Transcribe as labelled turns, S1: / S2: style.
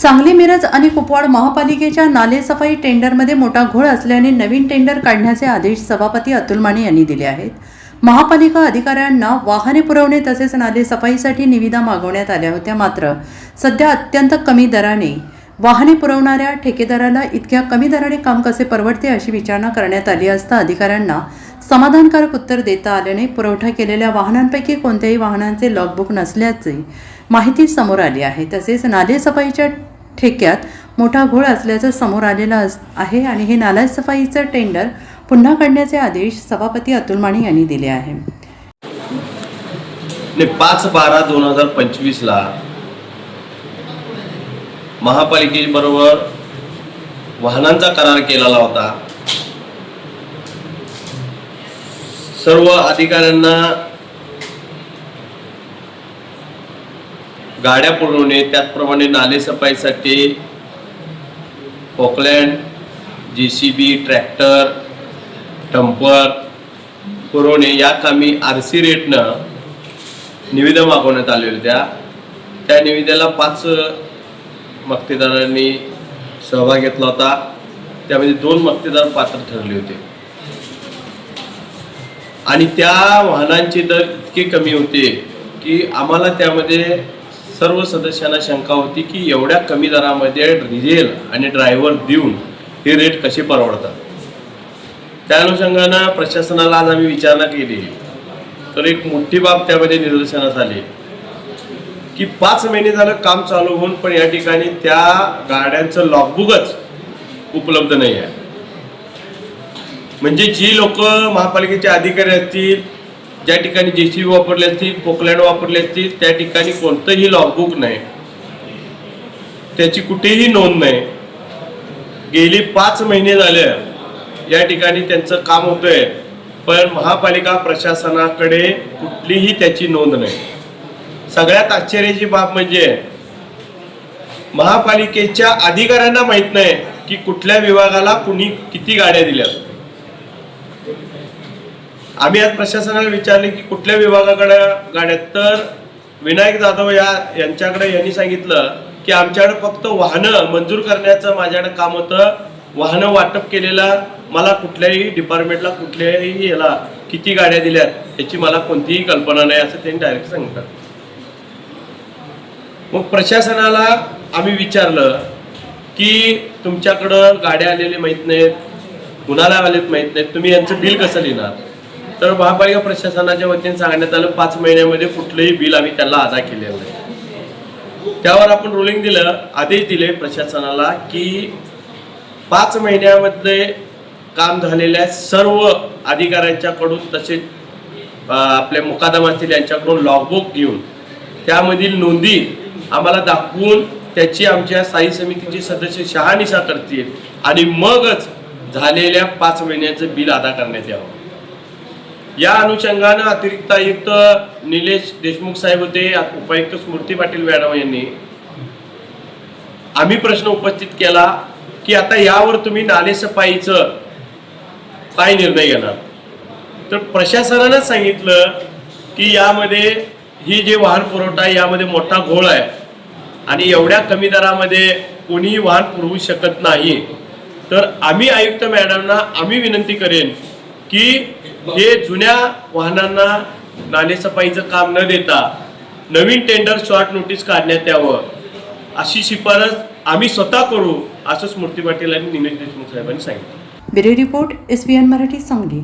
S1: सांगली मिरज आणि कुपवाड महापालिकेच्या नालेसफाई टेंडरमध्ये मोठा घोळ असल्याने नवीन टेंडर काढण्याचे आदेश सभापती अतुल माने यांनी दिले आहेत। महापालिका अधिकाऱ्यांना वाहने पुरवणे तसेच नालेसफाईसाठी निविदा मागवण्यात आल्या होत्या, मात्र सध्या अत्यंत कमी दराने वाहने पुरवणाऱ्या ठेकेदाराला इतक्या कमी दराने काम कसे परवडते अशी विचारणा करण्यात आली असता अधिकाऱ्यांना समाधानकारक उत्तर देता आल्याने पुरवठा केलेल्या वाहनांपैकी कोणत्याही वाहनांचे लॉगबुक नसल्याची माहिती समोर आली आहे। तसेच नालेसफाईच्या ठेक्यात मोठा घोळ असल्याचं समोर आलेलं आहे आणि हे नालेसफाईचं टेंडर पुन्हा काढण्याचे आदेश सभापती अतुल माने यांनी दिले आहे।
S2: 5/12/2025 ला महापालिकेबरोबर वाहनांचा करार केलेला होता। सर्व अधिकाऱ्यांना गाड्या पुरवणे, त्याचप्रमाणे नालेसफाईसाठी पोकलँड, JCB, ट्रॅक्टर, डंपर पुरवणे या कामी RC रेटनं निविदा मागवण्यात आल्या होत्या। त्या निविदेला 5 मक्तेदारांनी सहभाग घेतला होता। त्यामध्ये 2 मक्तेदार पात्र ठरले होते आणि त्या वाहनांचे दर इतके कमी होते की आम्हाला त्यामध्ये सर्व सदस्यांना शंका होती की एवढ्या कमी दरामध्ये डिझेल आणि ड्रायव्हर देऊन हे रेट कसे परवडतात। त्या अनुषंगाने प्रशासनाला आज आम्ही विचारणा केली तर एक मोठी बाब त्यामध्ये निदर्शनास आली की 5 महिने झालं काम चालू होऊन पण या ठिकाणी त्या गाड्यांचं लॉगबुकच उपलब्ध नाही आहे। म्हणजे जी लोक महापालिकेचे अधिकारी असतील, ज्या ठिकाणी JCB वापरले असतील, पोकलँड वापरले असतील, त्या ठिकाणी कोणतंही लॉगबुक नाही, त्याची कुठेही नोंद नाही। गेली 5 महिने झाले या ठिकाणी त्यांचं काम होतंय पण महापालिका प्रशासनाकडे कुठलीही त्याची नोंद नाही। सगळ्यात आश्चर्याची बाब म्हणजे महापालिकेच्या अधिकाऱ्यांना माहित नाही की कुठल्या विभागाला कुणी किती गाड्या दिल्या। आम्ही आज प्रशासनाला विचारले की कुठल्या विभागाकडे गाड्या, तर विनायक जाधव यांच्याकडे यांनी सांगितलं की आमच्याकडे फक्त वाहनं मंजूर करण्याचं माझ्याकडे काम होतं, वाहनं वाटप केलेला मला कुठल्याही डिपार्टमेंटला कुठल्याही याला किती गाड्या दिल्यात याची मला कोणतीही कल्पना नाही असं त्यांनी डायरेक्ट सांगतात। मग प्रशासनाला आम्ही विचारलं की तुमच्याकडं गाड्या आलेले माहीत नाहीत, कुणाला आलेत माहीत नाहीत, तुम्ही यांचं बिल कसं लिहिणार? तर महापालिका प्रशासनाच्या वतीने सांगण्यात आलं 5 महिन्यामध्ये कुठलंही बिल आम्ही त्याला अदा केलेलं नाही। त्यावर आपण रुलिंग दिलं, आदेश दिले प्रशासनाला की 5 महिन्यामध्ये काम झालेल्या सर्व अधिकाऱ्यांच्याकडून तसेच आपल्या मुकादम असतील यांच्याकडून लॉगबुक घेऊन त्यामधील नोंदी आम्हाला दाखवून त्याची आमच्या स्थायी समितीचे सदस्य शहानिशा करतील आणि मगच झालेल्या 5 महिन्याचं बिल अदा करण्यात यावं। या अनुषंगाने अतिरिक्त आयुक्त निलेश देशमुख साहेब होते, उपायुक्त स्मृती पाटील मॅडम यांनी आम्ही प्रश्न उपस्थित केला की आता यावर तुम्ही नालेसफाईचं काय निर्णय घेणार? तर प्रशासनानं सांगितलं की यामध्ये ही जे वाहन पुरवठा आहे यामध्ये मोठा घोळ आहे आणि एवढ्या कमी दरामध्ये कोणीही वाहन पुरवू शकत नाही। तर आम्ही आयुक्त मॅडमना आम्ही विनंती करेन की हे जुन्या वाहनांना नालेसफाईचं काम न देता नवीन टेंडर शॉर्ट नोटीस काढण्यात यावं अशी शिफारस आम्ही स्वतः करू असं स्मृती पाटील आणि निलेश देशमुख साहेबांनी सांगितलं।
S1: Bureau report SBN Marathi Sangli.